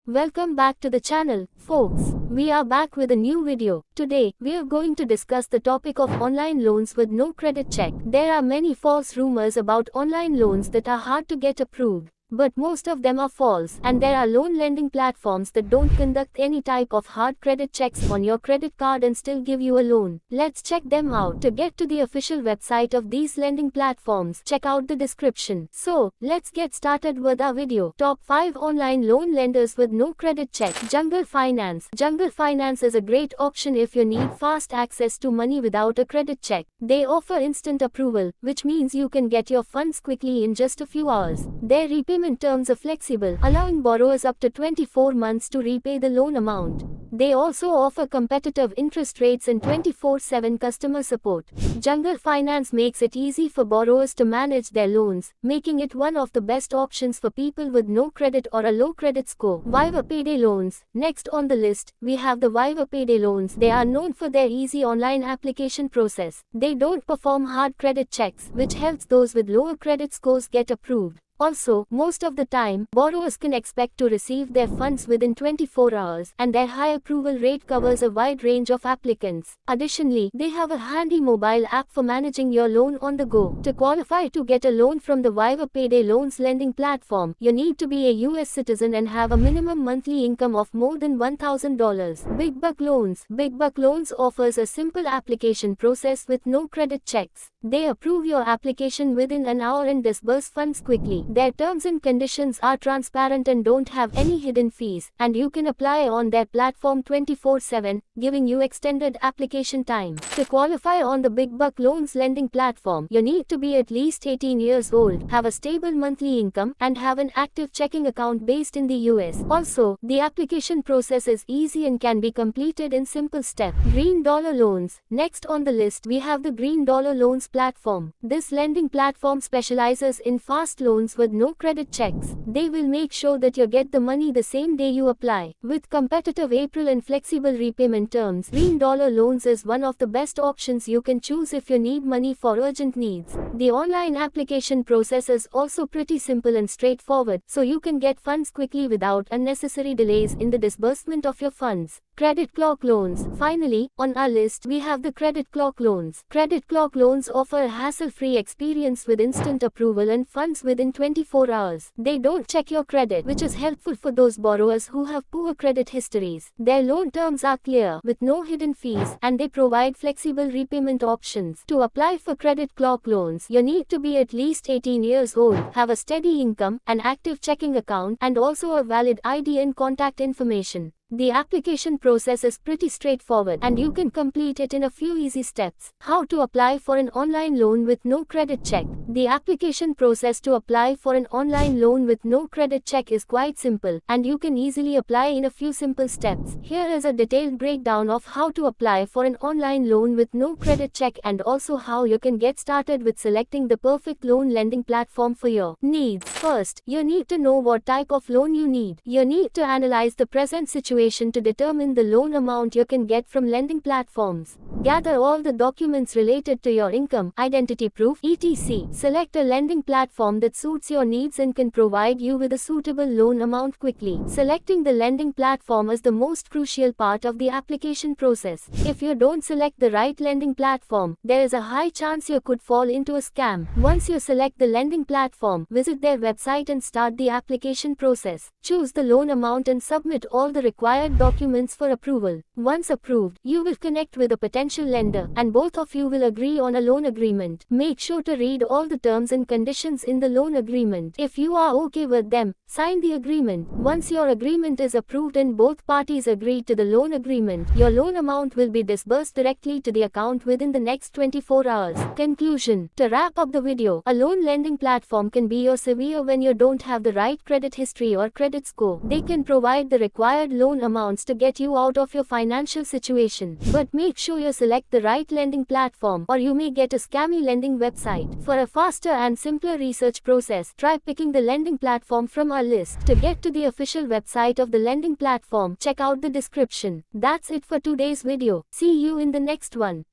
Welcome back to the channel, folks. We are back with a new video. Today, we are going to discuss the topic of online loans with no credit check. There are many false rumors about online loans that are hard to get approved. But most of them are false, and there are loan lending platforms that don't conduct any type of hard credit checks on your credit card and still give you a loan. Let's check them out. To get to the official website of these lending platforms, check out the description. So, let's get started with our video. Top 5 online loan lenders with no credit check. Jungle Finance. Jungle Finance is a great option if you need fast access to money without a credit check. They offer instant approval, which means you can get your funds quickly in just a few hours. Their repayment terms are flexible, allowing borrowers up to 24 months to repay the loan amount. They also offer competitive interest rates and 24/7 customer support. Jungle Finance makes it easy for borrowers to manage their loans, making it one of the best options for people with no credit or a low credit score. Viva Payday Loans. Next on the list, we have the Viva Payday Loans. They are known for their easy online application process. They don't perform hard credit checks, which helps those with lower credit scores get approved. Also, most of the time, borrowers can expect to receive their funds within 24 hours, and their high approval rate covers a wide range of applicants. Additionally, they have a handy mobile app for managing your loan on the go. To qualify to get a loan from the Viva Payday Loans lending platform, you need to be a US citizen and have a minimum monthly income of more than $1,000. Big Buck Loans. Big Buck Loans offers a simple application process with no credit checks. They approve your application within an hour and disburse funds quickly. Their terms and conditions are transparent and don't have any hidden fees, and you can apply on their platform 24/7, giving you extended application time. To qualify on the Big Buck Loans lending platform, you need to be at least 18 years old, have a stable monthly income, and have an active checking account based in the US. Also, the application process is easy and can be completed in simple steps. Green Dollar Loans. Next on the list, we have the Green Dollar Loans platform. This lending platform specializes in fast loans with no credit checks. They will make sure that you get the money the same day you apply. With competitive April and flexible repayment terms, Green Dollar Loans is one of the best options you can choose if you need money for urgent needs. The online application process is also pretty simple and straightforward, so you can get funds quickly without unnecessary delays in the disbursement of your funds. Credit Clock Loans. Finally, on our list, we have the Credit Clock Loans. Credit Clock Loans offer a hassle-free experience with instant approval and funds within 24 hours. They don't check your credit, which is helpful for those borrowers who have poor credit histories. Their loan terms are clear, with no hidden fees, and they provide flexible repayment options. To apply for Credit Clock Loans, you need to be at least 18 years old, have a steady income, an active checking account, and also a valid ID and contact information. The application process is pretty straightforward, and you can complete it in a few easy steps. How to apply for an online loan with no credit check. The application process to apply for an online loan with no credit check is quite simple, and you can easily apply in a few simple steps. Here is a detailed breakdown of how to apply for an online loan with no credit check, and also how you can get started with selecting the perfect loan lending platform for your needs. First, you need to know what type of loan you need. You need to analyze the present situation to determine the loan amount you can get from lending platforms. Gather all the documents related to your income, identity proof, etc. Select a lending platform that suits your needs and can provide you with a suitable loan amount quickly. Selecting the lending platform is the most crucial part of the application process. If you don't select the right lending platform, there is a high chance you could fall into a scam. Once you select the lending platform, visit their website and start the application process. Choose the loan amount and submit all the required documents for approval. Once approved, you will connect with a potential lender, and both of you will agree on a loan agreement. Make sure to read all the terms and conditions in the loan agreement. If you are okay with them, sign the agreement. Once your agreement is approved and both parties agree to the loan agreement, your loan amount will be disbursed directly to the account within the next 24 hours. Conclusion. To wrap up the video, a loan lending platform can be your savior when you don't have the right credit history or credit score. They can provide the required loan amounts to get you out of your financial situation. But make sure you select the right lending platform, or you may get a scammy lending website. For a faster and simpler research process, try picking the lending platform from our list. To get to the official website of the lending platform, check out the description. That's it for today's video. See you in the next one.